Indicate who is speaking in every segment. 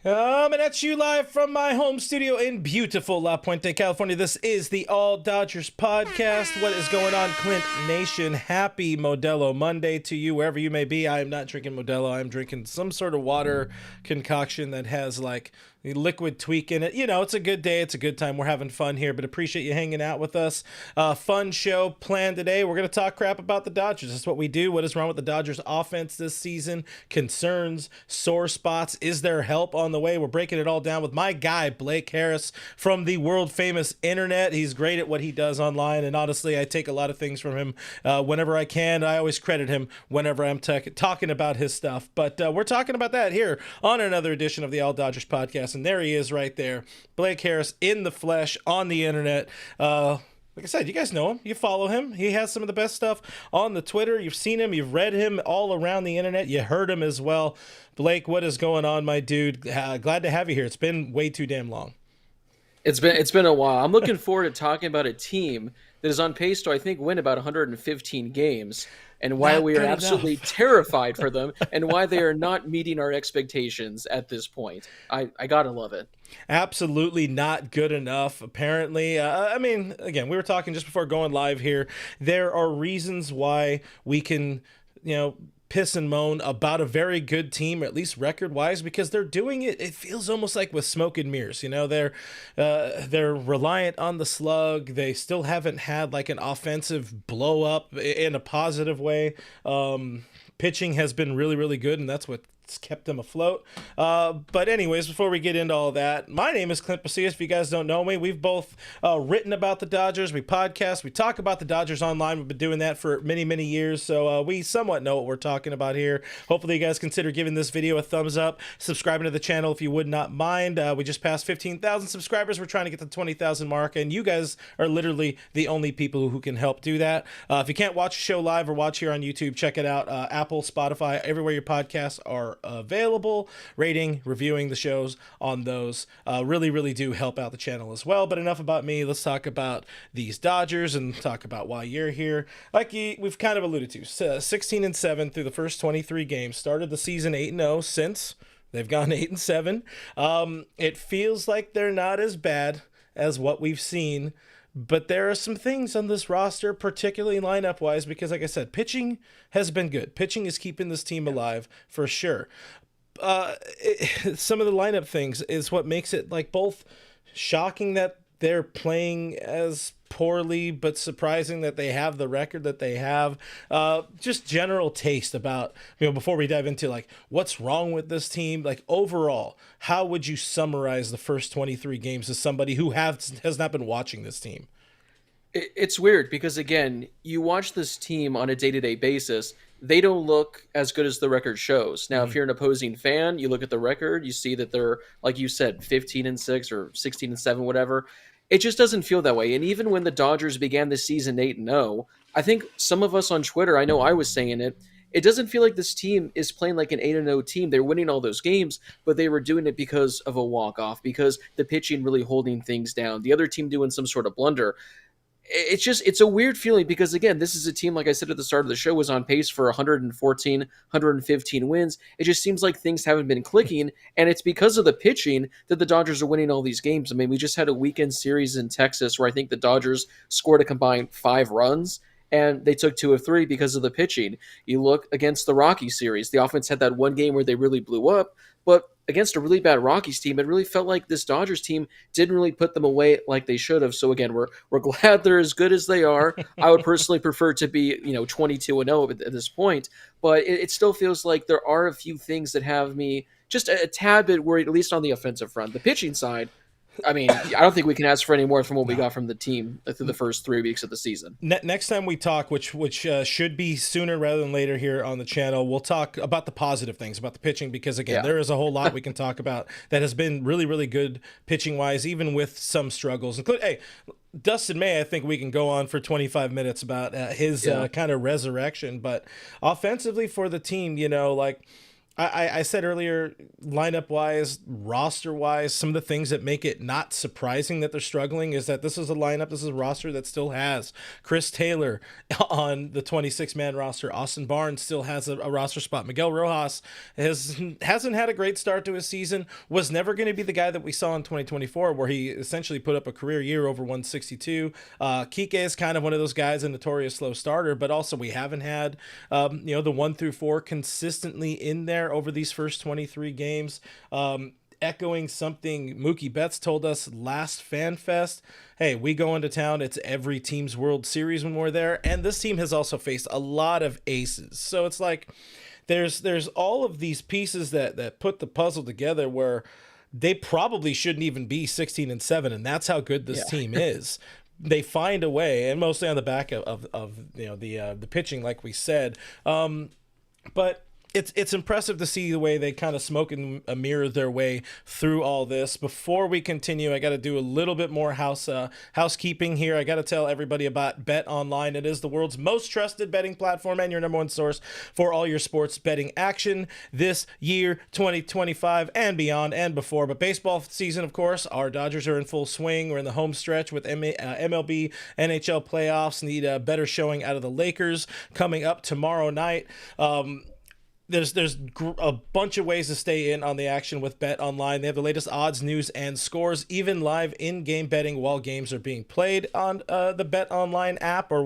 Speaker 1: And that's you live from my home studio in beautiful La Puente, California. This is the All Dodgers podcast. What is going on, Clint Nation? Happy Modelo Monday to you, wherever you may be. I am not drinking Modelo. I'm drinking some sort of water concoction that has like liquid tweak in it. You know, it's a good day. It's a good time. We're having fun here, but appreciate you hanging out with us. Fun show planned today. We're going to talk crap about the Dodgers. That's what we do. What is wrong with the Dodgers offense this season? Concerns, sore spots. Is there help on the way? We're breaking it all down with my guy, Blake Harris from the world famous internet. He's great at what he does online. And honestly, I take a lot of things from him whenever I can. I always credit him whenever I'm talking about his stuff. But we're talking about that here on another edition of the All Dodgers podcast. And there he is right there, Blake Harris in the flesh on the internet. Like I said, you guys know him. You follow him. He has some of the best stuff on the Twitter. You've seen him. You've read him all around the internet. You heard him as well. Blake, what is going on, my dude? Glad to have you here. It's been way too damn long.
Speaker 2: It's been a while. I'm looking forward to talking about a team that is on pace to, I think, win about 115 games, and why we are absolutely terrified for them, and why they are not meeting our expectations at this point. I gotta love it.
Speaker 1: Absolutely not good enough, apparently. I mean, again, we were talking just before going live here. There are reasons why we can, piss and moan about a very good team, or at least record-wise, because they're doing it. It feels almost like with smoke and mirrors. They're reliant on the slug. They still haven't had like an offensive blow up in a positive way. Pitching has been really, really good, and that's what kept them afloat. But anyways, before we get into all that, my name is Clint Pasillas. If you guys don't know me, we've both written about the Dodgers. We podcast. We talk about the Dodgers online. We've been doing that for many, many years. So we somewhat know what we're talking about here. Hopefully you guys consider giving this video a thumbs up, subscribing to the channel if you would not mind. We just passed 15,000 subscribers. We're trying to get the 20,000 mark, and you guys are literally the only people who can help do that. If you can't watch the show live or watch here on YouTube, check it out. Apple, Spotify, everywhere your podcasts are available. Rating, reviewing the shows on those really do help out the channel as well. But enough about me. Let's talk about these Dodgers and talk about why you're here. Like we've kind of alluded to, 16-7 through the first 23 games. Started the season 8-0 since. They've gone 8-7. It feels like they're not as bad as what we've seen, but there are some things on this roster, particularly lineup-wise, because like I said, pitching has been good. Pitching is keeping this team alive for sure. Some of the lineup things is what makes it like both shocking that they're playing as poorly, but surprising that they have the record that they have. Just general taste about, before we dive into like what's wrong with this team, like overall, how would you summarize the first 23 games as somebody who has not been watching this team?
Speaker 2: It's weird because, again, you watch this team on a day-to-day basis. They don't look as good as the record shows. Now, if you're an opposing fan, you look at the record, you see that they're, like you said, 15-6 or 16-7, whatever. It just doesn't feel that way. And even when the Dodgers began the season 8-0, I think some of us on Twitter, I know I was saying it, it doesn't feel like this team is playing like an 8-0 team. They're winning all those games, but they were doing it because of a walk-off, because the pitching really holding things down, the other team doing some sort of blunder. It's a weird feeling because, again, this is a team, like I said at the start of the show, was on pace for 114, 115 wins. It just seems like things haven't been clicking, and it's because of the pitching that the Dodgers are winning all these games. I mean, we just had a weekend series in Texas where I think the Dodgers scored a combined 5 runs, and they took 2 of 3 because of the pitching. You look against the Rockies series, the offense had that one game where they really blew up, but against a really bad Rockies team, it really felt like this Dodgers team didn't really put them away like they should have. So again, we're glad they're as good as they are. I would personally prefer to be 22-0 at this point, but it still feels like there are a few things that have me just a tad bit worried, at least on the offensive front. The pitching side, I mean, I don't think we can ask for any more from what we got from the team through the first 3 weeks of the season.
Speaker 1: Next time we talk, which should be sooner rather than later here on the channel, we'll talk about the positive things about the pitching, because again, there is a whole lot we can talk about that has been really, really good pitching wise, even with some struggles. Hey, Dustin May, I think we can go on for 25 minutes about his kind of resurrection, but offensively for the team, I said earlier, lineup wise, roster wise, some of the things that make it not surprising that they're struggling is that this is a lineup, this is a roster that still has Chris Taylor on the 26-man roster. Austin Barnes still has a roster spot. Miguel Rojas hasn't had a great start to his season, was never going to be the guy that we saw in 2024, where he essentially put up a career year over 162. Kike is kind of one of those guys, a notorious slow starter, but also we haven't had, the 1 through 4 consistently in there over these first 23 games. Echoing something Mookie Betts told us last Fan Fest, hey, we go into town, it's every team's World Series when we're there. And this team has also faced a lot of aces. So it's like there's all of these pieces that put the puzzle together where they probably shouldn't even be 16-7, and that's how good this team is. They find a way, and mostly on the back of the pitching, like we said. But it's impressive to see the way they kind of smoke and mirror their way through all this. Before we continue, I got to do a little bit more housekeeping here. I got to tell everybody about Bet Online. It is the world's most trusted betting platform and your number one source for all your sports betting action this year, 2025 and beyond and before. But baseball season, of course, our Dodgers are in full swing. We're in the home stretch with MLB, NHL playoffs. Need a better showing out of the Lakers coming up tomorrow night. There's a bunch of ways to stay in on the action with Bet Online. They have the latest odds, news, and scores, even live in-game betting while games are being played on the Bet Online app or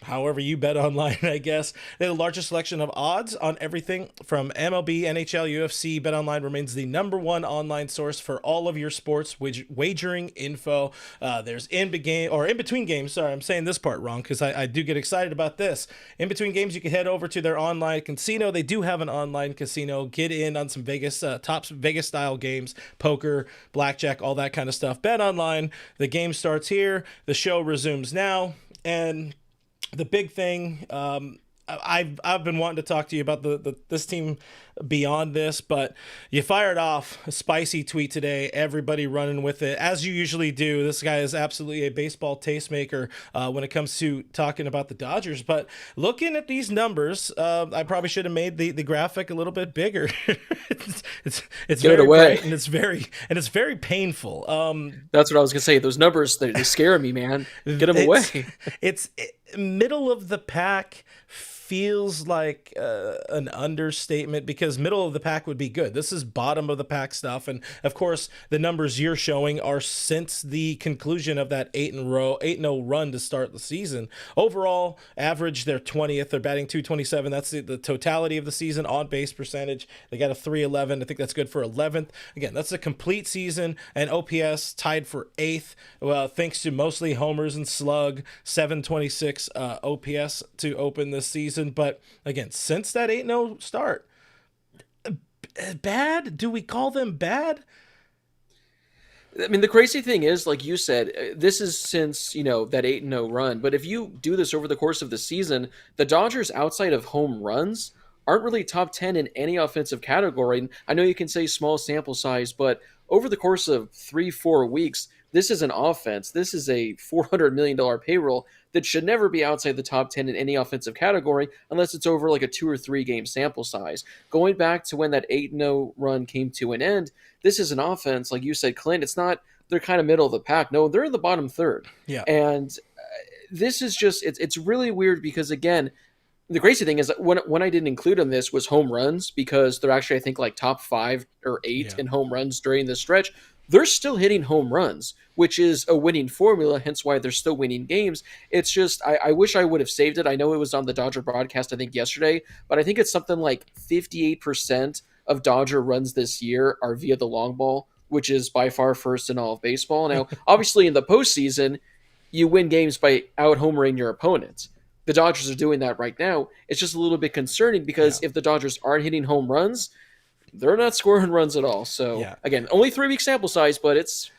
Speaker 1: however you bet online, I guess. They have the largest selection of odds on everything from MLB, NHL, UFC. BetOnline remains the number one online source for all of your sports wagering info. There's in between games. Sorry, I'm saying this part wrong because I do get excited about this. In between games, you can head over to their online casino. They do have an online casino. Get in on some top Vegas style games, poker, blackjack, all that kind of stuff. BetOnline. The game starts here. The show resumes now. And the big thing, I've been wanting to talk to you about this team beyond this, but you fired off a spicy tweet today. Everybody running with it, as you usually do. This guy is absolutely a baseball tastemaker when it comes to talking about the Dodgers. But looking at these numbers, I probably should have made the graphic a little bit bigger. it's very bright and it's very painful.
Speaker 2: That's what I was gonna say. Those numbers, they scare me, man. Get them away.
Speaker 1: It's middle of the pack feels like an understatement because middle of the pack would be good. This is bottom of the pack stuff. And of course, the numbers you're showing are since the conclusion of that 8-0 run to start the season. Overall, average, they're 20th. They're batting .227. That's the totality of the season. On base percentage, they got a .311. I think that's good for 11th. Again, that's a complete season. And OPS tied for 8th, thanks to mostly homers and slug. 726 OPS to open this season. But again, since that 8-0 start, bad? Do we call them bad?
Speaker 2: I mean, the crazy thing is, like you said, this is since, that 8-0 run. But if you do this over the course of the season, the Dodgers outside of home runs aren't really top 10 in any offensive category. And I know you can say small sample size, but over the course of 3-4 weeks, this is an offense. This is a $400 million payroll that should never be outside the top 10 in any offensive category unless it's over like a 2 or 3 game sample size. Going back to when that 8-0 run came to an end, this is an offense, like you said, Clint, it's not they're kind of middle of the pack. No, they're in the bottom third.
Speaker 1: Yeah.
Speaker 2: And this is just, it's really weird because, again, the crazy thing is that when I didn't include on this was home runs because they're actually, I think, like top 5 or 8 in home runs during this stretch. They're still hitting home runs, which is a winning formula, hence why they're still winning games. It's just, I wish I would have saved it. I know it was on the Dodger broadcast, I think, yesterday, but I think it's something like 58% of Dodger runs this year are via the long ball, which is by far first in all of baseball. Now, obviously, in the postseason, you win games by out-homering your opponents. The Dodgers are doing that right now. It's just a little bit concerning because if the Dodgers aren't hitting home runs, they're not scoring runs at all. So, again, only 3-week sample size, but it's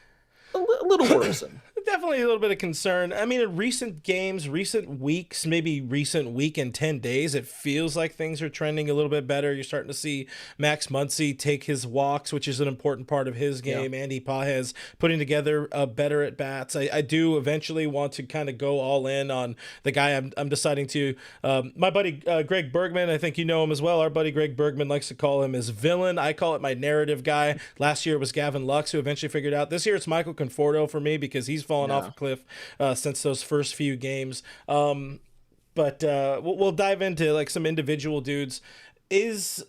Speaker 2: a little worrisome.
Speaker 1: Definitely a little bit of concern. I mean, in recent games, recent weeks, maybe recent week and 10 days, it feels like things are trending a little bit better. You're starting to see Max Muncy take his walks, which is an important part of his
Speaker 2: Yeah.
Speaker 1: game. Andy Pages putting together better at bats. I do eventually want to kind of go all in on the guy I'm deciding to. My buddy Greg Bergman, I think you know him as well. Our buddy Greg Bergman likes to call him his villain. I call it my narrative guy. Last year it was Gavin Lux, who eventually figured out. This year it's Michael Conforto for me because he's fallen off
Speaker 2: Yeah.
Speaker 1: a cliff since those first few games. But we'll dive into like some individual dudes. Is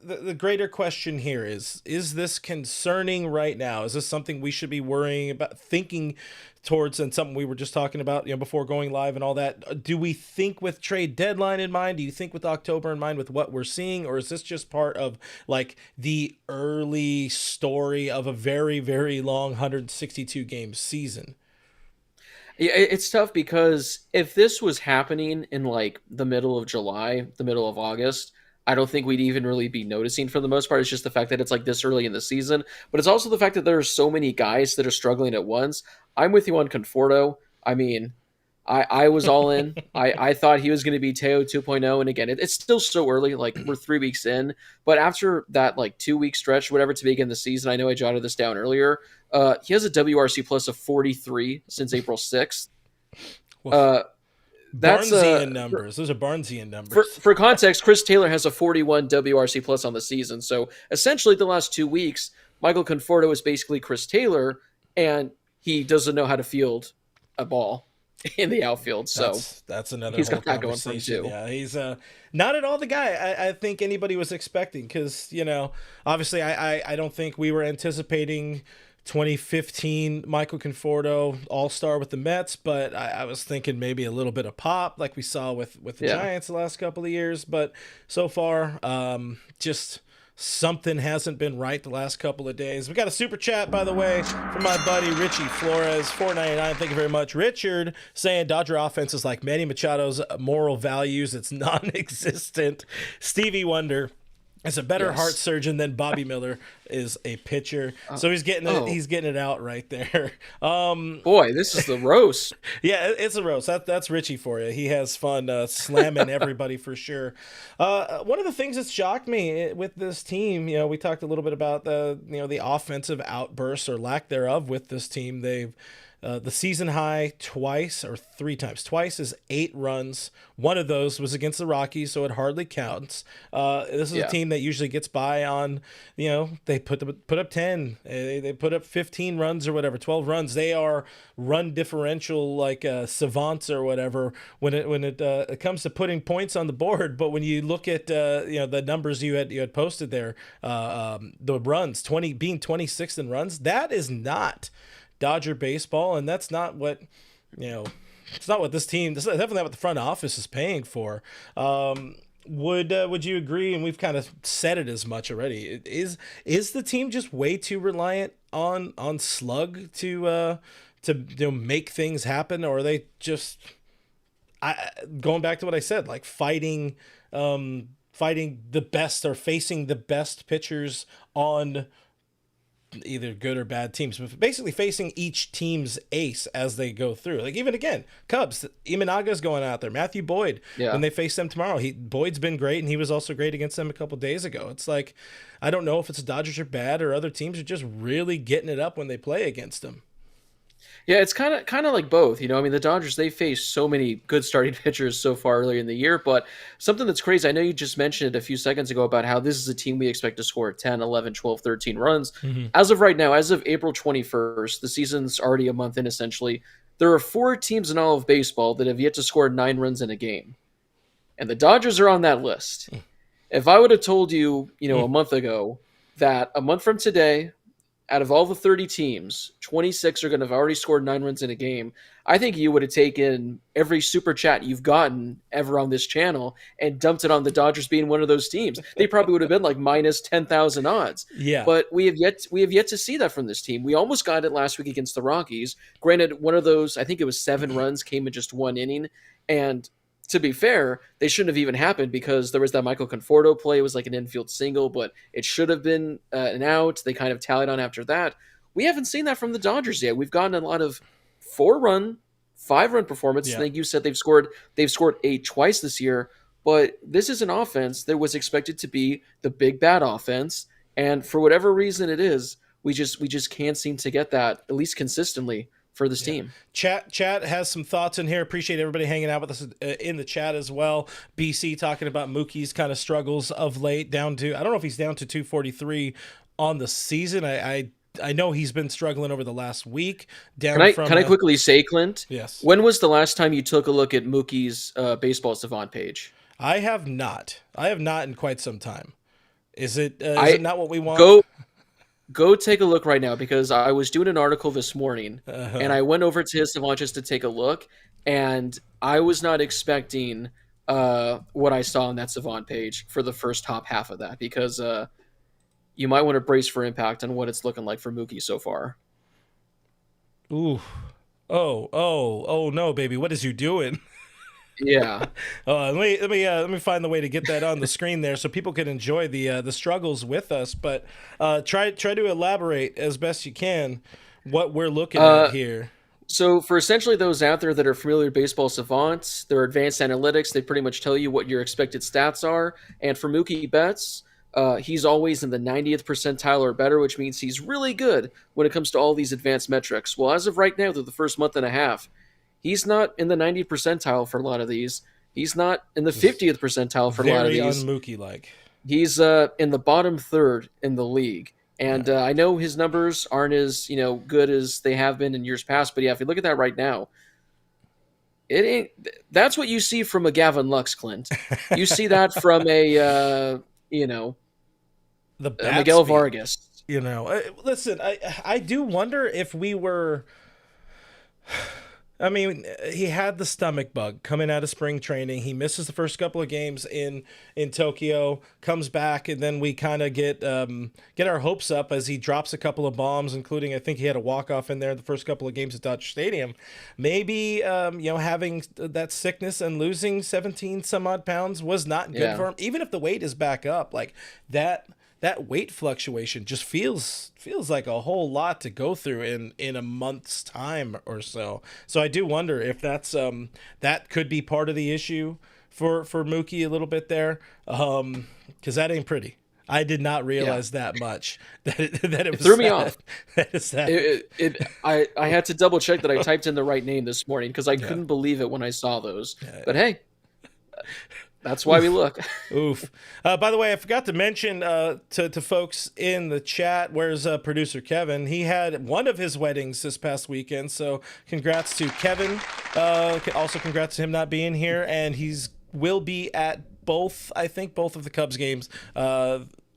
Speaker 1: the greater question here is this concerning right now? Is this something we should be worrying about, thinking towards, and something we were just talking about, before going live and all that? Do we think with trade deadline in mind? Do you think with October in mind with what we're seeing, or is this just part of like the early story of a very, very long 162 game season?
Speaker 2: Yeah, it's tough because if this was happening in like the middle of July, the middle of August, I don't think we'd even really be noticing for the most part. It's just the fact that it's like this early in the season, but it's also the fact that there are so many guys that are struggling at once. I'm with you on Conforto. I mean, I was all in. I thought he was going to be Teo 2.0. And again, it's still so early. Like we're 3 weeks in. But after that, like 2 week stretch, whatever, to begin the season, I know I jotted this down earlier. He has a WRC plus of 43 since April 6th.
Speaker 1: Well,
Speaker 2: Uh, that's
Speaker 1: Barnesian numbers. Those are Barnesian
Speaker 2: for,
Speaker 1: numbers.
Speaker 2: for context, Chris Taylor has a 41 WRC plus on the season. So essentially, the last 2 weeks, Michael Conforto is basically Chris Taylor, and he doesn't know how to field a ball in the outfield. So
Speaker 1: That's another
Speaker 2: he's
Speaker 1: whole
Speaker 2: got that going for him
Speaker 1: conversation.
Speaker 2: too.
Speaker 1: Yeah, he's not at all the guy I think anybody was expecting, because obviously I don't think we were anticipating 2015 Michael Conforto All-Star with the Mets, but I was thinking maybe a little bit of pop like we saw with the
Speaker 2: Yeah.
Speaker 1: Giants the last couple of years. But so far, just something hasn't been right the last couple of days. We got a super chat, by the way, from my buddy Richie Flores, $4.99. Thank you very much. Richard saying Dodger offense is like Manny Machado's moral values. It's non-existent. Stevie Wonder is a better
Speaker 2: Yes.
Speaker 1: heart surgeon than Bobby Miller is a pitcher. So he's getting it. He's getting it out right there.
Speaker 2: Boy, this is the roast.
Speaker 1: Yeah, it's a roast. That's Richie for you. He has fun slamming everybody for sure. One of the things that shocked me with this team, we talked a little bit about the offensive outbursts or lack thereof with this team. They've the season high twice or three times. Twice is 8 runs. One of those was against the Rockies, so it hardly counts. This is a team that usually gets by on, they put up 10, they put up 15 runs or whatever, 12 runs. They are run differential like savants or whatever when it comes to putting points on the board. But when you look at the numbers you had posted there, the runs, being 26th in runs, that is not Dodger baseball, and that's not what it's not what this team. This is definitely not what the front office is paying for. Would you agree? And we've kind of said it as much already. Is the team just way too reliant on slug to make things happen, or are they just going back to what I said, like fighting the best or facing the best pitchers on either good or bad teams, but basically facing each team's ace as they go through. Like even again, Cubs, Imanaga's going out there. Matthew Boyd, when they face them tomorrow, Boyd's been great, and he was also great against them a couple days ago. It's like, I don't know if it's the Dodgers are bad or other teams are just really getting it up when they play against them.
Speaker 2: Yeah, it's kind of like both. I mean, the Dodgers, they faced so many good starting pitchers so far earlier in the year, but something that's crazy, I know you just mentioned it a few seconds ago about how this is a team we expect to score 10, 11, 12, 13 runs.
Speaker 1: Mm-hmm.
Speaker 2: As of right now, as of April 21st, the season's already a month in essentially, there are 4 teams in all of baseball that have yet to score 9 runs in a game. And the Dodgers are on that list. If I would have told you, a month ago that a month from today, out of all the 30 teams, 26 are going to have already scored 9 runs in a game, I think you would have taken every super chat you've gotten ever on this channel and dumped it on the Dodgers being one of those teams. They probably would have been like minus 10,000 odds.
Speaker 1: Yeah.
Speaker 2: But we have yet to see that from this team. We almost got it last week against the Rockies. Granted, one of those, I think it was 7 runs, came in just 1 inning. And to be fair, they shouldn't have even happened because there was that Michael Conforto play. It was like an infield single, but it should have been an out. They kind of tallied on after that. We haven't seen that from the Dodgers yet. We've gotten a lot of 4-run, 5-run performance. I
Speaker 1: Yeah.
Speaker 2: think you said they've scored 8 twice this year, but this is an offense that was expected to be the big bad offense, and for whatever reason it is, we just can't seem to get that at least consistently for this
Speaker 1: Yeah.
Speaker 2: team.
Speaker 1: Chat has some thoughts in here. Appreciate everybody hanging out with us in the chat as well. BC talking about Mookie's kind of struggles of late, down to, I don't know if he's down to 243 on the season. I know he's been struggling over the last week. Down
Speaker 2: Can I
Speaker 1: from
Speaker 2: can I quickly say, Clint?
Speaker 1: yes.
Speaker 2: When was the last time you took a look at Mookie's baseball savant page?
Speaker 1: I have not. I have not in quite some time. Is
Speaker 2: I
Speaker 1: it not what we want?
Speaker 2: go take a look right now, because I was doing an article this morning
Speaker 1: Uh-huh.
Speaker 2: and I went over to his savant just to take a look, and I was not expecting what I saw on that savant page for the first top half of that, because you might want to brace for impact on what it's looking like for Mookie so far.
Speaker 1: Ooh. Oh no, baby. What is you doing?
Speaker 2: Yeah.
Speaker 1: Let me find the way to get that on the screen there so people can enjoy the struggles with us. But try to elaborate as best you can what we're looking at here.
Speaker 2: So for essentially those out there that are familiar with baseball savants, their advanced analytics, they pretty much tell you what your expected stats are. And for Mookie Betts, he's always in the 90th percentile or better, which means he's really good when it comes to all these advanced metrics. Well, as of right now, through the first month and a half, he's not in the 90th percentile for a lot of these. He's not in the 50th percentile for a lot of
Speaker 1: Very
Speaker 2: these.
Speaker 1: un-Mookie like.
Speaker 2: He's in the bottom third in the league. And I know his numbers aren't as good as they have been in years past, but yeah, if you look at that right now, it ain't. That's what you see from a Gavin Lux, Clint. You see that from a
Speaker 1: The bat
Speaker 2: Miguel
Speaker 1: speed,
Speaker 2: Vargas.
Speaker 1: Listen, I do wonder if we were. I mean, he had the stomach bug coming out of spring training. He misses the first couple of games in Tokyo, comes back, and then we kind of get our hopes up as he drops a couple of bombs, including I think he had a walk-off in there the first couple of games at Dodger Stadium. Maybe having that sickness and losing 17 some odd pounds was not good for him. Even if the weight is back up, like that weight fluctuation just feels like a whole lot to go through in a month's time or so. So I do wonder if that's that could be part of the issue for Mookie a little bit there, because that ain't pretty. I did not realize that much that it was
Speaker 2: threw me off.
Speaker 1: That is sad.
Speaker 2: I had to double check that I typed in the right name this morning, because I couldn't believe it when I saw those. But hey. That's why we look.
Speaker 1: Oof. By the way, I forgot to mention to folks in the chat, where's producer Kevin? He had one of his weddings this past weekend, so congrats to Kevin. Also, congrats to him not being here, and will be at both of the Cubs games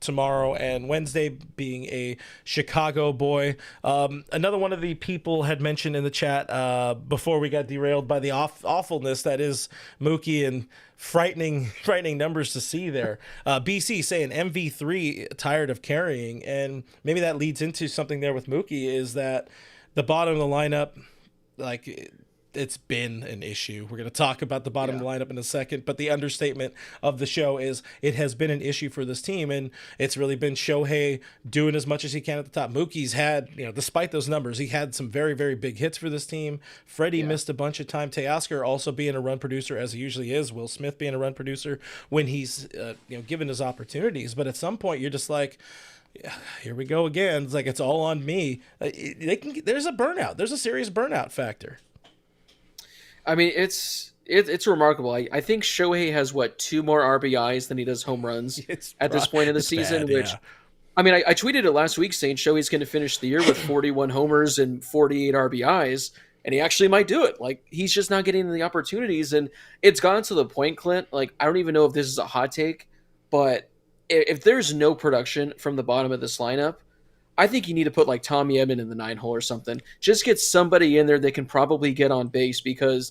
Speaker 1: tomorrow and Wednesday, being a Chicago boy. Another one of the people had mentioned in the chat before we got derailed by the awfulness that is Mookie, and frightening numbers to see there. BC saying MV3 tired of carrying, and maybe that leads into something there with Mookie, is that the bottom of the lineup, like, it's been an issue. We're going to talk about the bottom of the lineup in a second, but the understatement of the show is it has been an issue for this team, and it's really been Shohei doing as much as he can at the top. Mookie's had, despite those numbers, he had some very, very big hits for this team. Freddie missed a bunch of time. Teoscar also being a run producer, as he usually is. Will Smith being a run producer when he's given his opportunities. But at some point, you're just like, here we go again. It's like, it's all on me. There's a burnout. There's a serious burnout factor.
Speaker 2: I mean, it's remarkable. I think Shohei has 2 more RBIs than he does home runs at this point in the season.
Speaker 1: Bad,
Speaker 2: which, I mean, I tweeted it last week saying Shohei's going to finish the year with 41 homers and 48 RBIs, and he actually might do it. Like, he's just not getting the opportunities, and it's gotten to the point, Clint. Like, I don't even know if this is a hot take, but if there's no production from the bottom of this lineup, I think you need to put like Tommy Edman in the 9-hole or something. Just get somebody in there that can probably get on base, because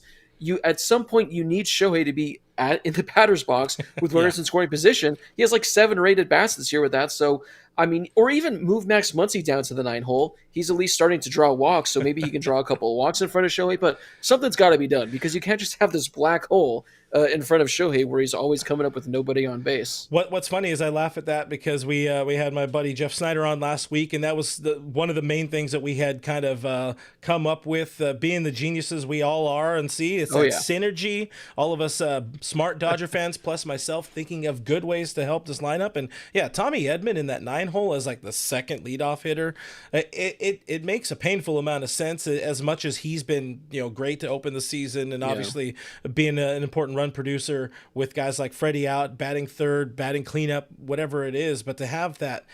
Speaker 2: at some point you need Shohei to be in the batter's box with runners in scoring position. He has like 7 rated bats this year with that. So I mean, or even move Max Muncy down to the 9 hole. He's at least starting to draw walks, so maybe he can draw a couple of walks in front of Shohei. But something's got to be done because you can't just have this black hole in front of Shohei where he's always coming up with nobody on base.
Speaker 1: What's funny is I laugh at that because we had my buddy Jeff Snyder on last week, and that was one of the main things that we had kind of come up with, being the geniuses we all are, and see it's synergy. All of us smart Dodger fans plus myself thinking of good ways to help this lineup. And yeah, Tommy Edman in that 9 hole as like the second leadoff hitter, it makes a painful amount of sense, as much as he's been great to open the season, and obviously being an important run producer with guys like Freddie out, batting third, batting cleanup, whatever it is. But to have that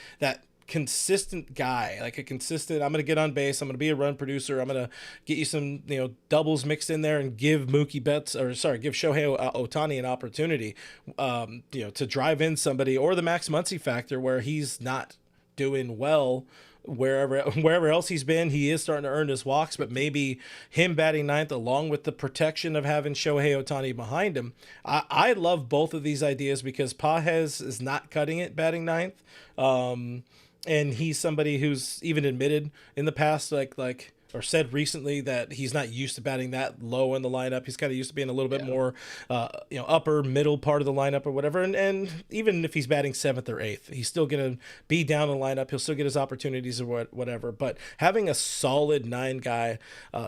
Speaker 1: consistent guy, like a consistent, I'm going to get on base, I'm going to be a run producer, I'm going to get you some doubles mixed in there and give Mookie Betts, give Shohei Ohtani an opportunity to drive in somebody, or the Max Muncy factor where he's not doing well wherever else he's been. He is starting to earn his walks, but maybe him batting 9th along with the protection of having Shohei Ohtani behind him. I love both of these ideas because Pages is not cutting it batting 9th. And he's somebody who's even admitted in the past, or said recently, that he's not used to batting that low in the lineup. He's kind of used to being a little bit more, upper middle part of the lineup or whatever. And even if he's batting 7th or 8th, he's still going to be down the lineup. He'll still get his opportunities or whatever. But having a solid 9 guy,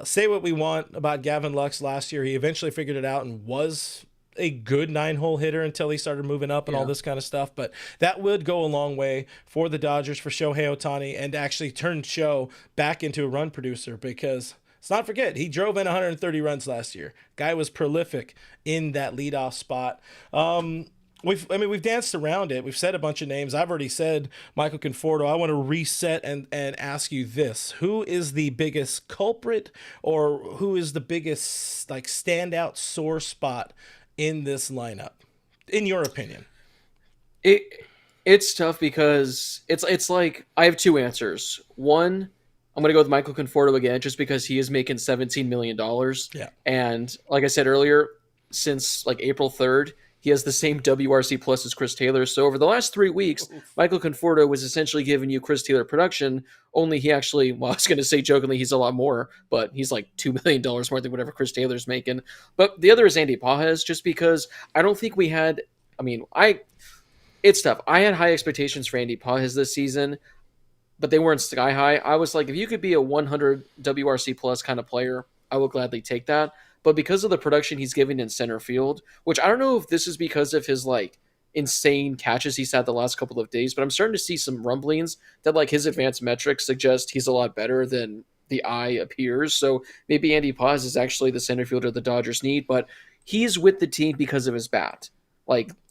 Speaker 1: say what we want about Gavin Lux last year, he eventually figured it out and was a good 9-hole hitter until he started moving up and all this kind of stuff. But that would go a long way for the Dodgers, for Shohei Ohtani, and actually turn Show back into a run producer, because let's not forget, he drove in 130 runs last year. Guy was prolific in that leadoff spot. We've danced around it. We've said a bunch of names. I've already said Michael Conforto. I want to reset and ask you this. Who is the biggest culprit, or who is the biggest standout sore spot in this lineup, in your opinion?
Speaker 2: It's tough because it's like I have 2 answers. One, I'm gonna go with Michael Conforto again, just because he is making $17 million.
Speaker 1: Yeah.
Speaker 2: And like I said earlier, since April 3rd, he has the same WRC plus as Chris Taylor. So over the last 3 weeks, Michael Conforto was essentially giving you Chris Taylor production, only he actually, well, I was going to say jokingly, he's a lot more, but he's like $2 million more than whatever Chris Taylor's making. But the other is Andy Pages, just because I don't think we had, it's tough. I had high expectations for Andy Pages this season, but they weren't sky high. I was like, if you could be a 100 WRC plus kind of player, I will gladly take that. But because of the production he's giving in center field, which I don't know if this is because of his insane catches he's had the last couple of days, but I'm starting to see some rumblings that his advanced metrics suggest he's a lot better than the eye appears. So maybe Andy Paz is actually the center fielder the Dodgers need, but he's with the team because of his bat.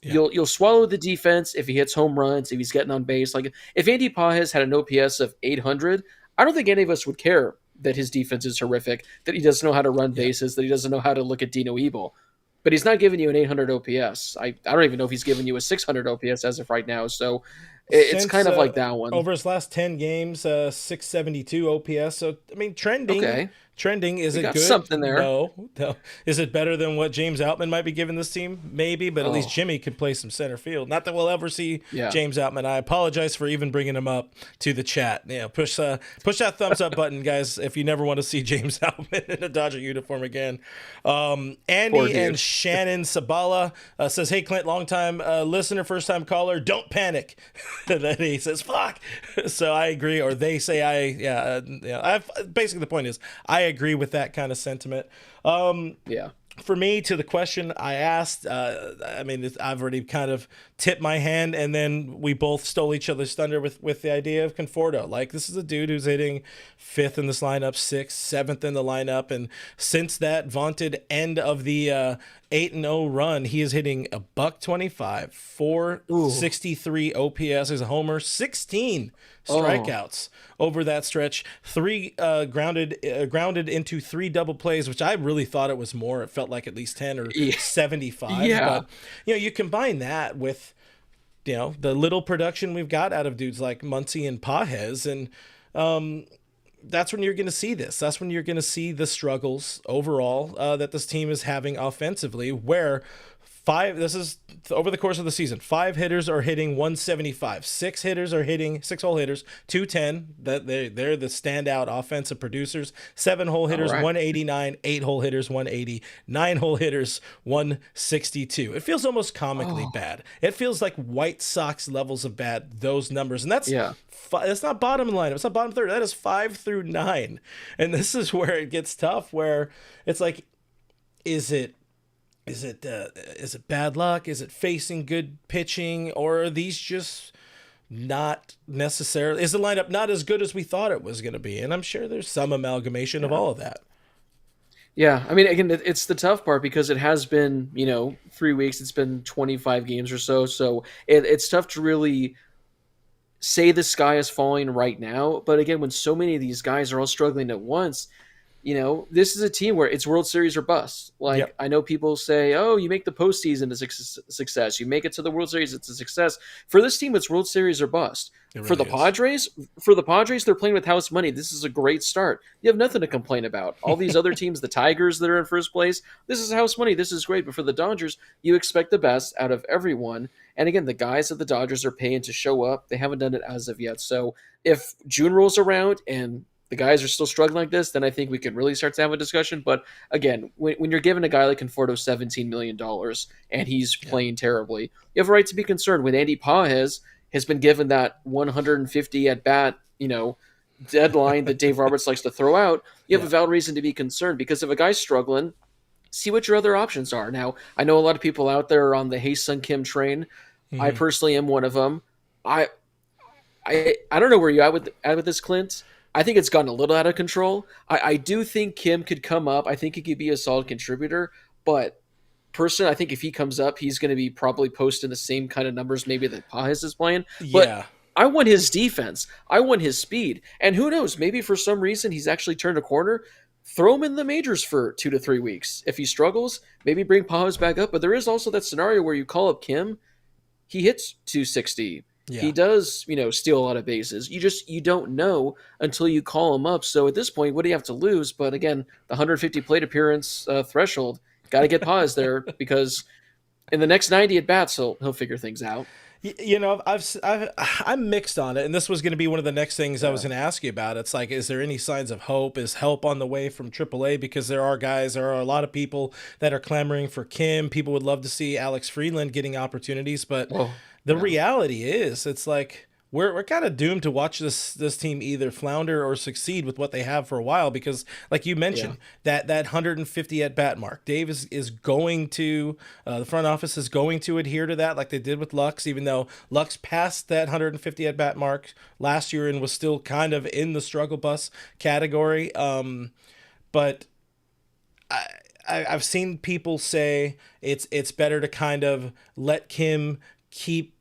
Speaker 2: You'll swallow the defense if he hits home runs, if he's getting on base. If Andy Paz had an OPS of 800, I don't think any of us would care that his defense is horrific, that he doesn't know how to run bases, that he doesn't know how to look at Dino Ebel. But he's not giving you an 800 OPS. I don't even know if he's giving you a 600 OPS as of right now. So it's kind of like that one.
Speaker 1: Over his last 10 games, 672 OPS. So, trending. Okay. Trending, is it good?
Speaker 2: Something there.
Speaker 1: No. Is it better than what James Outman might be giving this team? Maybe, but at least Jimmy could play some center field. Not that we'll ever see James Outman. I apologize for even bringing him up to the chat. Push that thumbs up button, guys, if you never want to see James Outman in a Dodger uniform again. Andy and Shannon Sabala says, hey, Clint, long-time listener, first-time caller, don't panic. Then he says, fuck. So I agree, or they say basically the point is, I agree with that kind of sentiment. For me, to the question I asked, I've already kind of tipped my hand, and then we both stole each other's thunder with the idea of Conforto. This is a dude who's hitting 5th in this lineup, 6th, 7th in the lineup, and since that vaunted end of the 8-0 run, he is hitting a $125, 463 OPS as a homer, 16 strikeouts over that stretch, 3 grounded into 3 double plays, which I really thought it was more. It felt like at least 10 or 75. But you combine that with the little production we've got out of dudes like Muncy and Pages, and that's when you're going to see this. That's when you're going to see the struggles overall that this team is having offensively, where This is over the course of the season. 5 hitters are hitting 175. 6 hitters are hitting 6-hole hitters 210. That they're the standout offensive producers. 7-hole
Speaker 2: All
Speaker 1: hitters
Speaker 2: right.
Speaker 1: 189. 8-hole hitters 180. 9-hole hitters 162. It feels almost comically bad. It feels like White Sox levels of bad. Those numbers, and that's That's not bottom line. It's not bottom third. That is 5 through 9, and this is where it gets tough. Where it's like, is it bad luck? Is it facing good pitching, or are these just not necessarily? Is the lineup not as good as we thought it was going to be? And I'm sure there's some amalgamation of all of that.
Speaker 2: Yeah, I mean, again, it's the tough part because it has been 3 weeks. It's been 25 games or so, so it's tough to really say the sky is falling right now. But again, when so many of these guys are all struggling at once, this is a team where it's World Series or bust. Like, I know people say, oh, you make the postseason, it's a success. You make it to the World Series, it's a success. For this team, it's World Series or bust.
Speaker 1: Really
Speaker 2: for the Padres, they're playing with house money. This is a great start. You have nothing to complain about. All these other teams, the Tigers that are in first place, this is house money. This is great. But for the Dodgers, you expect the best out of everyone. And again, the guys that the Dodgers are paying to show up, they haven't done it as of yet. So if June rolls around and the guys are still struggling like this, then I think we can really start to have a discussion. But again, when you're giving a guy like Conforto $17 million and he's playing terribly, you have a right to be concerned. When Andy Pages has been given that 150 at bat, deadline that Dave Roberts likes to throw out, you have a valid reason to be concerned, because if a guy's struggling, see what your other options are. Now, I know a lot of people out there are on the Hyeseong Kim train. Mm-hmm. I personally am one of them. I don't know where you're at with this, Clint. I think it's gotten a little out of control. I do think Kim could come up. I think he could be a solid contributor. But personally, I think if he comes up, he's going to be probably posting the same kind of numbers maybe that Pages is playing. But I want his defense. I want his speed. And who knows, maybe for some reason he's actually turned a corner. Throw him in the majors for 2 to 3 weeks. If he struggles, maybe bring Pages back up. But there is also that scenario where you call up Kim. He hits 260. Yeah. He does, steal a lot of bases. You don't know until you call him up. So at this point, what do you have to lose? But again, the 150 plate appearance threshold, got to get Pages there, because in the next 90 at bats, he'll figure things out.
Speaker 1: I'm mixed on it, and this was going to be one of the next things I was going to ask you about. It's like, is there any signs of hope? Is help on the way from AAA? Because there are a lot of people that are clamoring for Kim. People would love to see Alex Freeland getting opportunities, but the reality is, it's like we're kind of doomed to watch this team either flounder or succeed with what they have for a while, because like you mentioned, that 150 at bat mark, Dave is going to the front office is going to adhere to that, like they did with Lux, even though Lux passed that 150 at bat mark last year and was still kind of in the struggle bus category. But I've seen people say it's better to kind of let Kim keep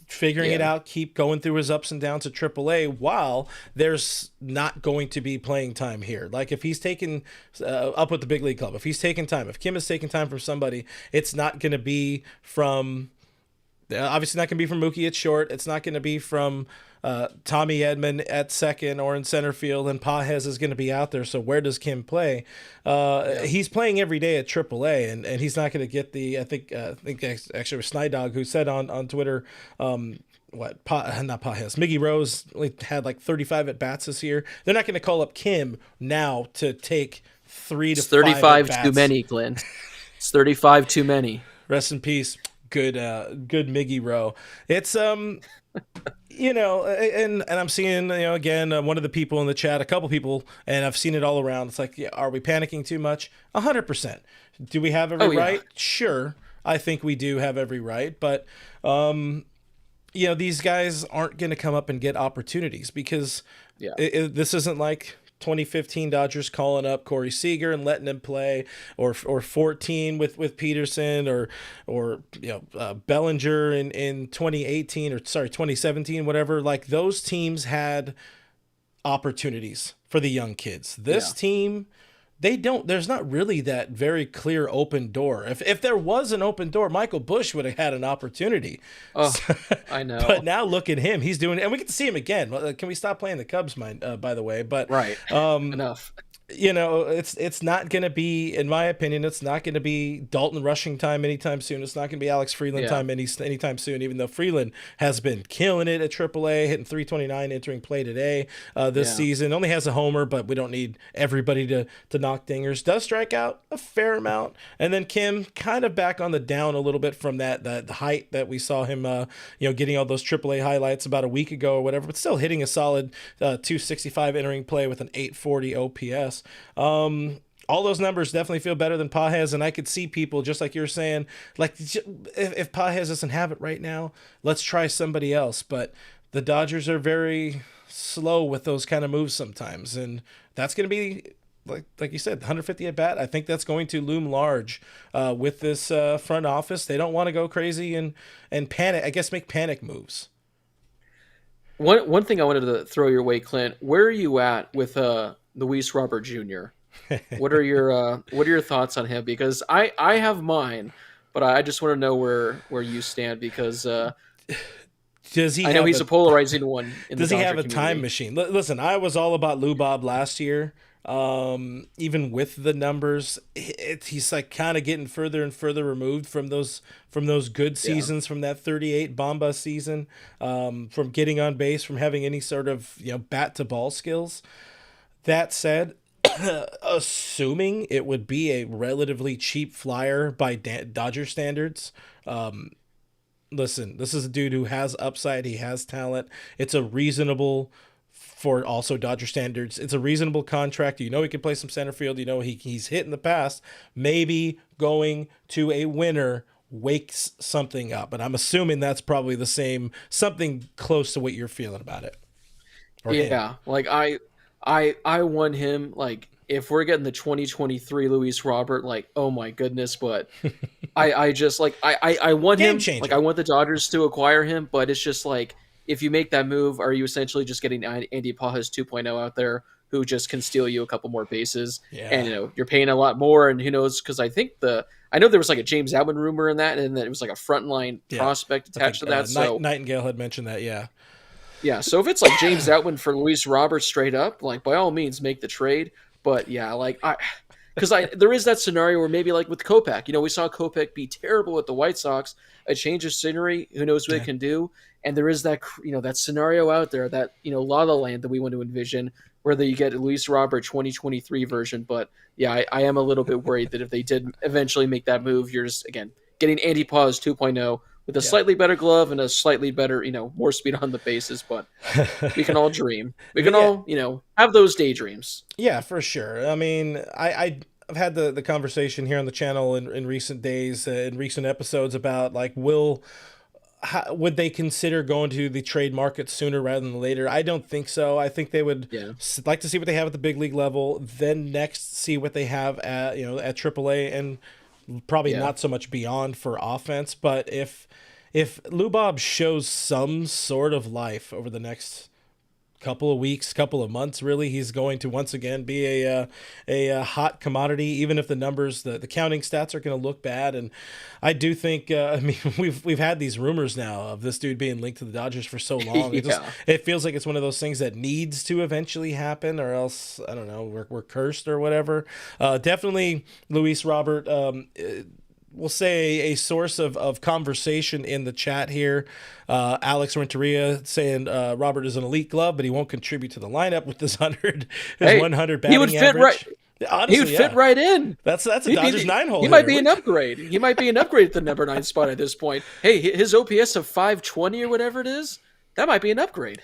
Speaker 1: figuring it out, keep going through his ups and downs at AAA while there's not going to be playing time here. Like if he's taken up with the big league club, if Kim is taking time from somebody, it's not going to be from, obviously not going to be from Mookie at short. It's not going to be from Tommy Edman at second or in center field, and Pages is going to be out there. So where does Kim play? He's playing every day at AAA, and he's not going to get the. I think actually it was Snydog who said on Twitter, not Pages, Miggy Rose only had like 35 at bats this year. They're not going to call up Kim now to take 3 to 5
Speaker 2: 35
Speaker 1: at-bats.
Speaker 2: Too many, Glenn. It's 35 too many.
Speaker 1: Rest in peace. Good Miggy Rowe. It's and I'm seeing again one of the people in the chat, a couple people, and I've seen it all around. It's like, are we panicking too much? 100%. Do we have every right? Sure, I think we do have every right, but these guys aren't going to come up and get opportunities, because this isn't like 2015 Dodgers calling up Corey Seager and letting him play, or 14 with Peterson, or Bellinger in 2017, whatever. Like, those teams had opportunities for the young kids. This team, they don't. There's not really that very clear open door. If there was an open door, Michael Busch would have had an opportunity.
Speaker 2: Oh, I know.
Speaker 1: But now look at him. He's doing, and we get to see him again. Can we stop playing the Cubs, by the way? But
Speaker 2: enough.
Speaker 1: it's not going to be, in my opinion, it's not going to be Dalton rushing time anytime soon. It's not going to be Alex Freeland
Speaker 2: Yeah,
Speaker 1: time anytime soon, even though Freeland has been killing it at AAA, hitting 329 entering play today this
Speaker 2: yeah.
Speaker 1: season. Only has a homer, but we don't need everybody to knock dingers. Does strike out a fair amount. And then Kim kind of back on the down a little bit from that the height that we saw him, getting all those AAA highlights about a week ago or whatever, but still hitting a solid 265 entering play with an 840 OPS. All those numbers definitely feel better than Pages, and I could see people, just like you're saying, like, if Pages doesn't have it right now, let's try somebody else. But the Dodgers are very slow with those kind of moves sometimes, and that's going to be, like you said, 150 at bat. I think that's going to loom large with this front office. They don't want to go crazy and panic. I guess make panic moves.
Speaker 2: One thing I wanted to throw your way, Clint. Where are you at with Luis Robert Jr.? What are your thoughts on him? Because I have mine, but I just want to know where you stand because
Speaker 1: Does he
Speaker 2: I know
Speaker 1: have
Speaker 2: he's a polarizing one in the
Speaker 1: Does he
Speaker 2: Dodger
Speaker 1: have a time
Speaker 2: community.
Speaker 1: machine? Listen, I was all about Lou Bob last year. Even with the numbers, he's like kind of getting further and further removed from those good
Speaker 2: Yeah.
Speaker 1: seasons, from that 38 Bomba season, from getting on base, from having any sort of bat to ball skills. That said, assuming it would be a relatively cheap flyer by Dodger standards, listen, this is a dude who has upside. He has talent. It's a reasonable, for also Dodger standards, it's a reasonable contract. He can play some center field. He's hit in the past. Maybe going to a winner wakes something up. And I'm assuming that's probably the same, something close to what you're feeling about it or him.
Speaker 2: Yeah, like I want him. Like if we're getting the 2023 Luis Robert, like oh my goodness, but I just like I want
Speaker 1: Game
Speaker 2: him. Like I
Speaker 1: changer.
Speaker 2: want the Dodgers to acquire him, but it's just like if you make that move, are you essentially just getting Andy Pajas 2.0 out there who just can steal you a couple more bases, and
Speaker 1: Yeah.
Speaker 2: you're paying a lot more, and who knows? Because I know there was like a James Outman rumor in that, and that it was like a frontline
Speaker 1: Yeah.
Speaker 2: prospect
Speaker 1: I
Speaker 2: attached
Speaker 1: think
Speaker 2: to that. So
Speaker 1: Nightingale had mentioned that. Yeah.
Speaker 2: yeah, so if it's like James Outman for Luis Roberts straight up, like by all means make the trade. But yeah, like because there is that scenario where maybe like with Kopech, we saw Kopech be terrible with the White Sox. A change of scenery, who knows what it
Speaker 1: Yeah.
Speaker 2: can do? And there is that that scenario out there, that La La Land that we want to envision, whether you get Luis Robert 2023 version. But yeah, I am a little bit worried that if they did eventually make that move, you're just again getting Andy Paz 2.0 with a
Speaker 1: Yeah.
Speaker 2: slightly better glove and a slightly better more speed on the bases. But we can all dream. We can
Speaker 1: But yeah,
Speaker 2: all have those daydreams.
Speaker 1: yeah, for sure. I mean, I've had the conversation here on the channel in recent days, in recent episodes about like would they consider going to the trade market sooner rather than later? I don't think so. I think they would
Speaker 2: Yeah,
Speaker 1: like to see what they have at the big league level, then next see what they have at AAA, and probably
Speaker 2: yeah.
Speaker 1: not so much beyond for offense. But if Lubob shows some sort of life over the next couple of weeks, couple of months, really, he's going to once again be a hot commodity, even if the numbers, the counting stats are going to look bad. And I do think, I mean, we've had these rumors now of this dude being linked to the Dodgers for so long.
Speaker 2: Yeah.
Speaker 1: It feels like it's one of those things that needs to eventually happen, or else I don't know, we're cursed or whatever. Definitely, Luis Robert. We'll say a source of conversation in the chat here. Alex Renteria saying Robert is an elite glove, but he won't contribute to the lineup with his
Speaker 2: Hey,
Speaker 1: 100
Speaker 2: he would
Speaker 1: batting
Speaker 2: fit right.
Speaker 1: average.
Speaker 2: He would
Speaker 1: Honestly,
Speaker 2: fit
Speaker 1: yeah,
Speaker 2: right in.
Speaker 1: that's a
Speaker 2: He'd be
Speaker 1: Dodgers nine hole
Speaker 2: he might
Speaker 1: hitter.
Speaker 2: be an upgrade. He might be an upgrade at the number 9 spot at this point. Hey, his OPS of 520 or whatever it is, that might be an upgrade.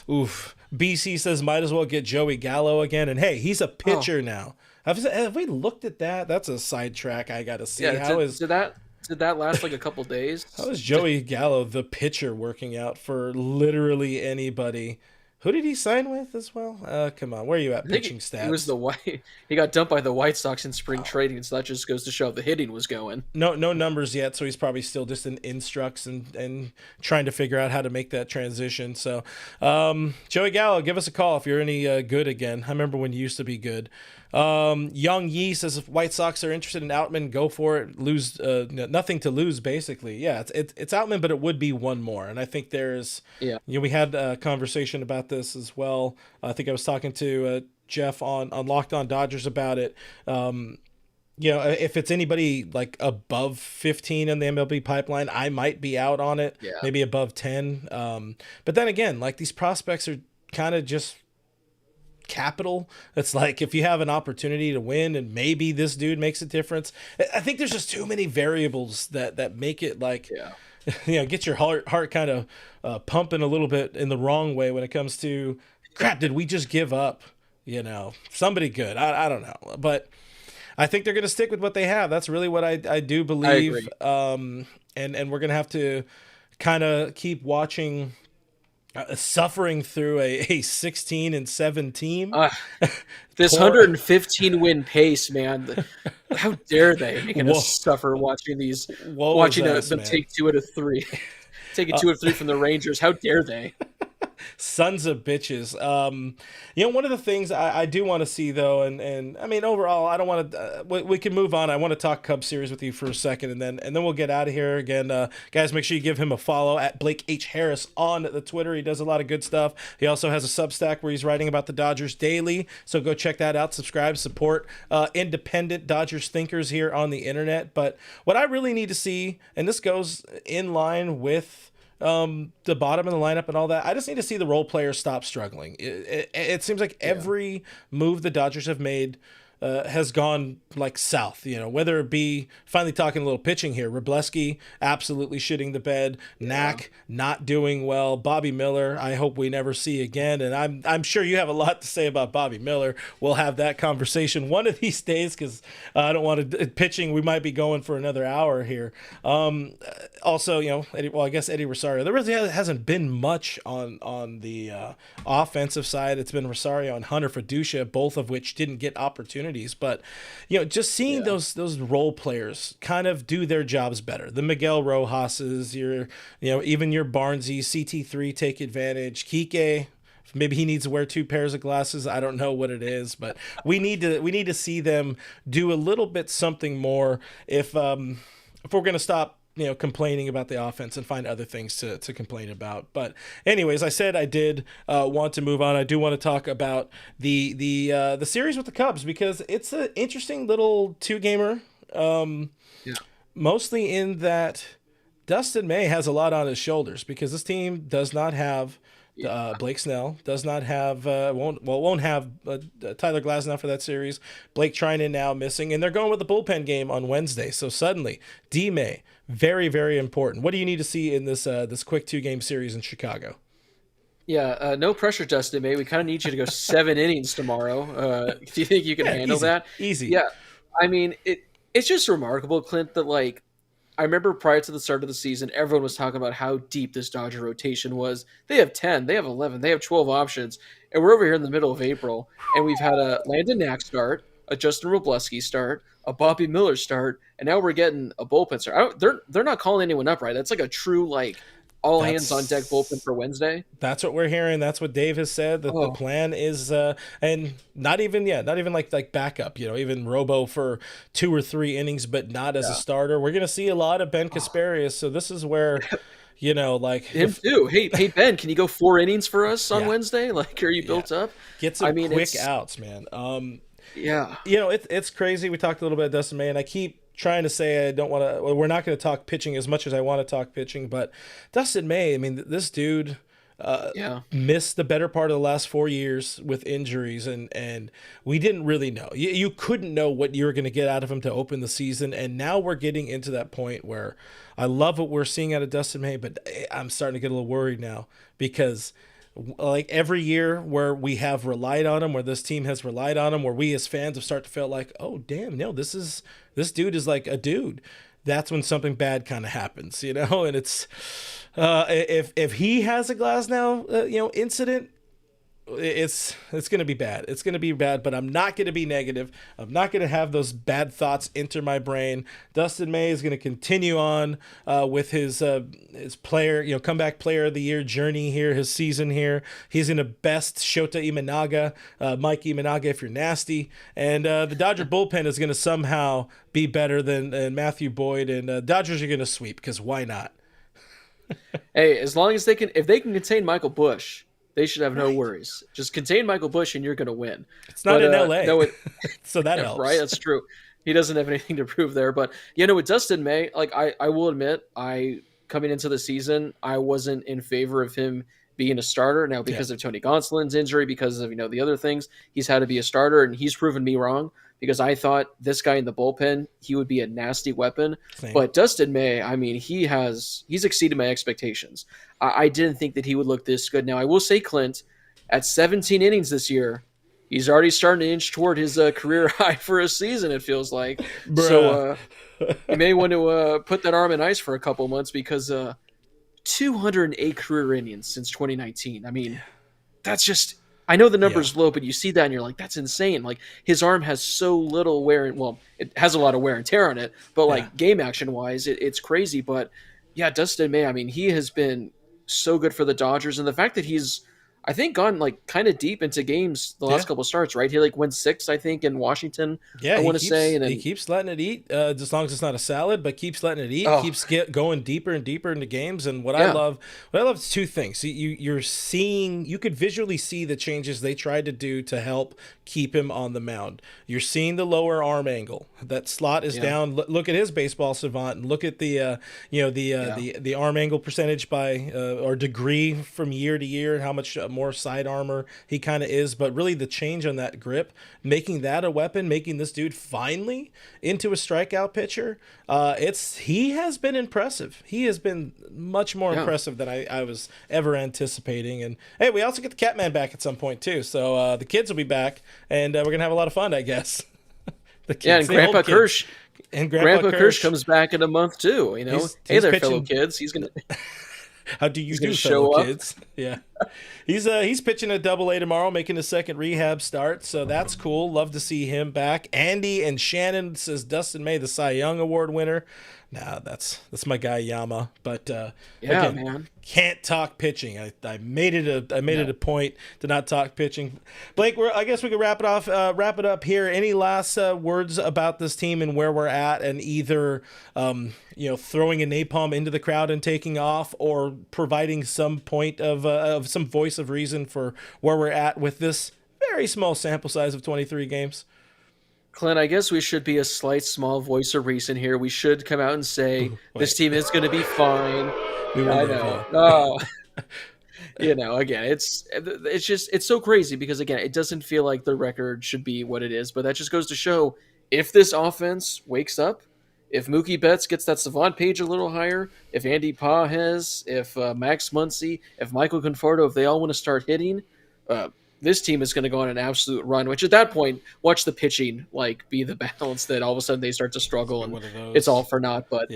Speaker 1: Oof. BC says might as well get Joey Gallo again, and hey, he's a
Speaker 2: Oh,
Speaker 1: pitcher now. Have we looked at that? That's a sidetrack I got to see.
Speaker 2: yeah.
Speaker 1: How
Speaker 2: Did that last like a couple
Speaker 1: how
Speaker 2: days?
Speaker 1: is Joey Gallo, the pitcher, working out for literally anybody? Who did he sign with as well? Come on, where are you at?
Speaker 2: I think
Speaker 1: Pitching
Speaker 2: he was
Speaker 1: stats.
Speaker 2: the white. He got dumped by the White Sox in spring trading, so that just goes to show how the hitting was going.
Speaker 1: No numbers yet, so he's probably still just in instructs and trying to figure out how to make that transition. So, Joey Gallo, give us a call if you're any good again. I remember when you used to be good. Young Yi says if White Sox are interested in Outman, go for it. Lose nothing to lose, basically. Yeah, it's Outman, but it would be one more, and I think there's
Speaker 2: Yeah,
Speaker 1: we had a conversation about this as well. I think I was talking to Jeff on Locked On Dodgers about it. If it's anybody like above 15 in the MLB pipeline, I might be out on it.
Speaker 2: Yeah.
Speaker 1: Maybe above 10. But then again, like these prospects are kind of just capital. It's like if you have an opportunity to win and maybe this dude makes a difference. I think there's just too many variables that make it like, get your heart kind of pumping a little bit in the wrong way when it comes to, crap, did we just give up, somebody good? I don't know. But I think they're going to stick with what they have. That's really what I do believe. And we're going to have to kind of keep watching, suffering through a 16-7 team.
Speaker 2: This 115 win pace, man. How dare they make us suffer watching these, watching them take 2 out of 3. Taking 2 out of 3 from the Rangers. How dare they?
Speaker 1: Sons of bitches. One of the things I do want to see, though, and I mean, overall, I don't want to. We can move on. I want to talk Cubs series with you for a second, and then we'll get out of here. Again, guys, make sure you give him a follow at Blake H. Harris on the Twitter. He does a lot of good stuff. He also has a Substack where he's writing about the Dodgers daily. So go check that out. Subscribe, support independent Dodgers thinkers here on the internet. But what I really need to see, and this goes in line with the bottom of the lineup and all that, I just need to see the role players stop struggling. It seems like every move the Dodgers have made has gone like south, whether it be finally talking a little pitching here. Wrobleski absolutely shitting the bed. Knack not doing well. Bobby Miller, I hope we never see again. And I'm sure you have a lot to say about Bobby Miller. We'll have that conversation one of these days because I don't want to pitching. We might be going for another hour here. Also, I guess Eddie Rosario. There really hasn't been much on the offensive side. It's been Rosario and Hunter Fiducia, both of which didn't get opportunities. But just seeing those role players kind of do their jobs better. The Miguel Rojas's, even your Barnesy, CT3 take advantage. Kike, maybe he needs to wear 2 pairs of glasses. I don't know what it is, but we need to see them do a little bit something more if we're going to stop complaining about the offense and find other things to complain about. But anyways, I said I did want to move on. I do want to talk about the series with the Cubs because it's an interesting little 2-gamer. Mostly in that Dustin May has a lot on his shoulders because this team does not have Blake Snell, does not have won't have Tyler Glasnow for that series. Blake Trinan now missing, and they're going with the bullpen game on Wednesday. So suddenly, D-May, very, very important. What do you need to see in this quick 2-game series in Chicago?
Speaker 2: Yeah, no pressure, Dustin May. We kind of need you to go 7 innings tomorrow. Do you think you can handle that?
Speaker 1: Easy.
Speaker 2: Yeah, I mean, it's just remarkable, Clint, that I remember prior to the start of the season, everyone was talking about how deep this Dodger rotation was. They have 10, they have 11, they have 12 options, and we're over here in the middle of April, and we've had a Landon Knack start, a Justin Wrobleski start, a Bobby Miller start, and now we're getting a bullpen start. They're not calling anyone up, right? That's like a true all hands on deck bullpen for Wednesday.
Speaker 1: That's what we're hearing. That's what Dave has said. That the plan is, and not even like backup. Even Robo for 2 or 3 innings, but not as a starter. We're gonna see a lot of Ben Kasparius. So this is where,
Speaker 2: him too. Hey Ben, can you go 4 innings for us on Wednesday? Are you built up?
Speaker 1: Get some quick outs, man. It's crazy. We talked a little bit of Dustin May, and I keep trying to say I don't want to. Well, we're not going to talk pitching as much as I want to talk pitching, but Dustin May. I mean, this dude missed the better part of the last 4 years with injuries, and we didn't really know. You couldn't know what you were going to get out of him to open the season, and now we're getting into that point where I love what we're seeing out of Dustin May, but I'm starting to get a little worried now because every year where we have relied on him, where this team has relied on him, where we as fans have started to feel like, oh damn, no, this dude is like a dude. That's when something bad kind of happens, and it's if he has a Glasnow incident, it's going to be bad. It's going to be bad, but I'm not going to be negative. I'm not going to have those bad thoughts enter my brain. Dustin May is going to continue on with his player, comeback player of the year journey here, his season here. He's going to best Shota Imanaga, Mike Imanaga if you're nasty. And the Dodger bullpen is going to somehow be better than Matthew Boyd, and Dodgers are going to sweep because why not?
Speaker 2: Hey, as long as if they can contain Michael Busch, They should have no
Speaker 1: Right.
Speaker 2: worries. Just contain Michael Bush and you're going to win.
Speaker 1: It's not
Speaker 2: But
Speaker 1: in LA.
Speaker 2: no, it
Speaker 1: So that
Speaker 2: right.
Speaker 1: helps.
Speaker 2: That's true. He doesn't have anything to prove there. But with Dustin May, like I will admit, I coming into the season, I wasn't in favor of him being a starter. Now
Speaker 1: Yeah.
Speaker 2: because of Tony Gonsolin's injury, because of the other things, he's had to be a starter, and he's proven me wrong because I thought this guy in the bullpen, he would be a nasty weapon.
Speaker 1: Same.
Speaker 2: But Dustin May, I mean, he's exceeded my expectations. I didn't think that he would look this good. Now I will say, Clint, at 17 innings this year, he's already starting to inch toward his career high for a season, it feels like.
Speaker 1: Bruh.
Speaker 2: So you may want to put that arm in ice for a couple months because 208 career innings since 2019. I mean, that's just, I know the number's low, but you see that and you're like, that's insane. Like, his arm has so little wear and, well, it has a lot of wear and tear on it, but like game action wise, it's crazy. But yeah, Dustin May, I mean, he has been so good for the Dodgers, and the fact that he's, I think, gone like kind of deep into games the last couple starts, right? He like went 6, I think, in Washington.
Speaker 1: Yeah,
Speaker 2: I want to say, and then,
Speaker 1: he keeps letting it eat, as long as it's not a salad, but keeps letting it eat. Keeps going deeper and deeper into games. And what I love is two things. You're seeing, you could visually see the changes they tried to do to help keep him on the mound. You're seeing the lower arm angle. That slot is down. Look at his baseball savant, and look at the the arm angle percentage by or degree from year to year, how much more side armor he kind of is. But really the change on that grip, making that a weapon, making this dude finally into a strikeout pitcher, he has been impressive. He has been much more impressive than I was ever anticipating. And hey, we also get the Catman back at some point too, so the kids will be back, and we're gonna have a lot of fun, I guess. The kids,
Speaker 2: and Grandpa Kirsch.
Speaker 1: And
Speaker 2: Grandpa Kirsch comes back in a month too. He's hey there, pitching, fellow kids. He's gonna.
Speaker 1: How do you do, fellow kids? Yeah, he's pitching a Double-A tomorrow, making his second rehab start, so that's cool. Love to see him back. Andy and Shannon says Dustin May, the Cy Young Award winner. Nah, that's my guy Yama, but again,
Speaker 2: man,
Speaker 1: can't talk pitching. I made it a point to not talk pitching. Blake, I guess we could wrap it up here. Any last words about this team and where we're at, and either throwing a napalm into the crowd and taking off, or providing some point of some voice of reason for where we're at with this very small sample size of 23 games?
Speaker 2: Clint, I guess we should be a slight small voice of reason here. We should come out and say this team is going to be fine.
Speaker 1: We
Speaker 2: I know. Again, it's so crazy because, again, it doesn't feel like the record should be what it is, but that just goes to show, if this offense wakes up, if Mookie Betts gets that savant page a little higher, if Andy Pages, if Max Muncy, if Michael Conforto, if they all want to start hitting, this team is going to go on an absolute run, which at that point, watch the pitching be the balance that all of a sudden they start to struggle and it's all for naught. But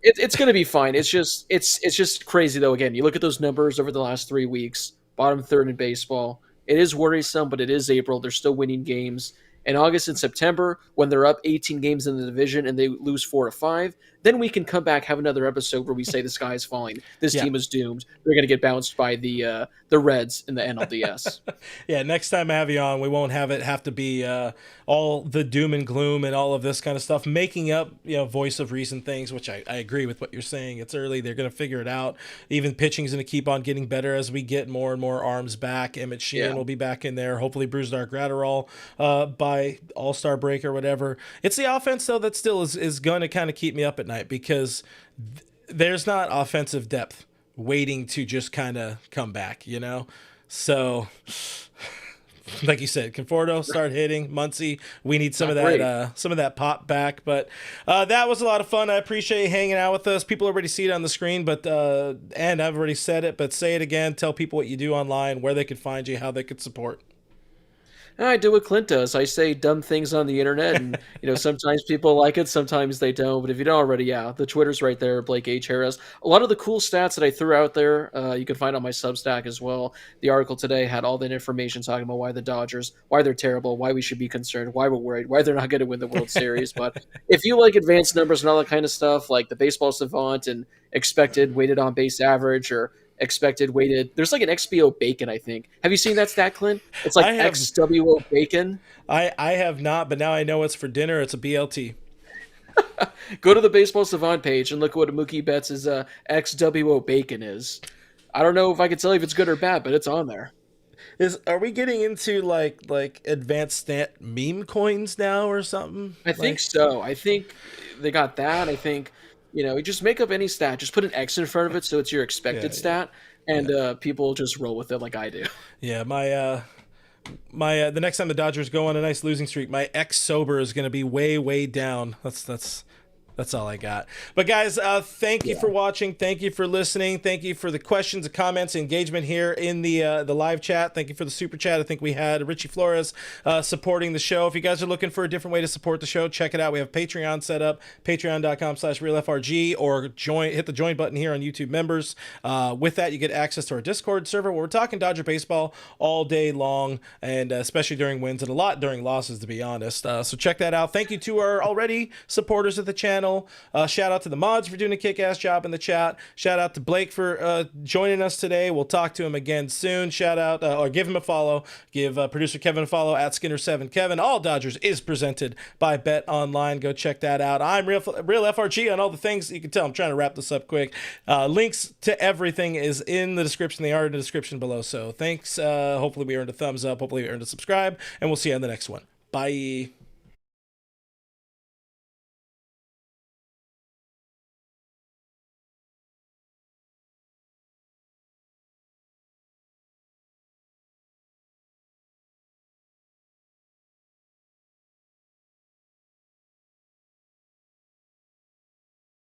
Speaker 2: it's going to be fine. It's just crazy though. Again, you look at those numbers over the last 3 weeks, bottom third in baseball. It is worrisome, but it is April. They're still winning games. In August and September, when they're up 18 games in the division and they lose 4 or 5, then we can come back, have another episode where we say the sky is falling. This team is doomed. They're going to get bounced by the Reds in the NLDS.
Speaker 1: Yeah, next time I have you on, we won't have to be all the doom and gloom and all of this kind of stuff, making up voice of reason things, which I agree with what you're saying. It's early. They're going to figure it out. Even pitching is going to keep on getting better as we get more and more arms back. Emmett Sheehan will be back in there. Hopefully Brusdar Gratterall by All-Star break or whatever. It's the offense, though, that still is going to kind of keep me up at night, because there's not offensive depth waiting to just kind of come back, So, like you said, Conforto start hitting. Muncy, we need some of that pop back. But that was a lot of fun. I appreciate you hanging out with us. People already see it on the screen, but and I've already said it, but say it again. Tell people what you do online, where they could find you, how they could support.
Speaker 2: I do what Clint does. I say dumb things on the internet, and sometimes people like it, sometimes they don't. But if you don't already, the Twitter's right there, Blake H. Harris. A lot of the cool stats that I threw out there, you can find on my Substack as well. The article today had all that information talking about why the Dodgers, why they're terrible, why we should be concerned, why we're worried, why they're not going to win the World Series. But if you like advanced numbers and all that kind of stuff, like the baseball savant and expected weighted on base average, or expected weighted, there's like an XBO bacon, I think. Have you seen that stat, Clint? It's like XWO bacon.
Speaker 1: I have not, but now I know it's for dinner. It's a BLT.
Speaker 2: Go to the baseball savant page and look what Mookie Betts' XWO bacon is. I don't know if I can tell you if it's good or bad, but it's on there.
Speaker 1: Are we getting into like advanced stat meme coins now or something?
Speaker 2: I think
Speaker 1: Like,
Speaker 2: so. I think they got that. I think, you just make up any stat, just put an X in front of it so it's your
Speaker 1: yeah,
Speaker 2: expected
Speaker 1: yeah,
Speaker 2: stat, and
Speaker 1: yeah,
Speaker 2: people just roll with it like I do.
Speaker 1: yeah. My the next time the Dodgers go on a nice losing streak, my X sober is going to be way down. That's all I got. But guys, thank you
Speaker 2: Yeah.
Speaker 1: for watching. Thank you for listening. Thank you for the questions, the comments, engagement here in the live chat. Thank you for the super chat. I think we had Richie Flores supporting the show. If you guys are looking for a different way to support the show, check it out. We have Patreon set up, patreon.com/realfrg, or hit the join button here on YouTube members. With that, you get access to our Discord server where we're talking Dodger baseball all day long, and especially during wins and a lot during losses, to be honest. So check that out. Thank you to our already supporters of the channel. Shout out to the mods for doing a kick-ass job in the chat. Shout out to Blake for joining us today. We'll talk to him again soon. Shout out, or give him a follow. Give producer Kevin a follow at Skinner7Kevin. All Dodgers is presented by Bet Online. Go check that out. I'm Real FRG on all the things. You can tell I'm trying to wrap this up quick. Links to everything is in the description. They are in the description below. So thanks. Hopefully we earned a thumbs up. Hopefully we earned a subscribe. And we'll see you on the next one. Bye.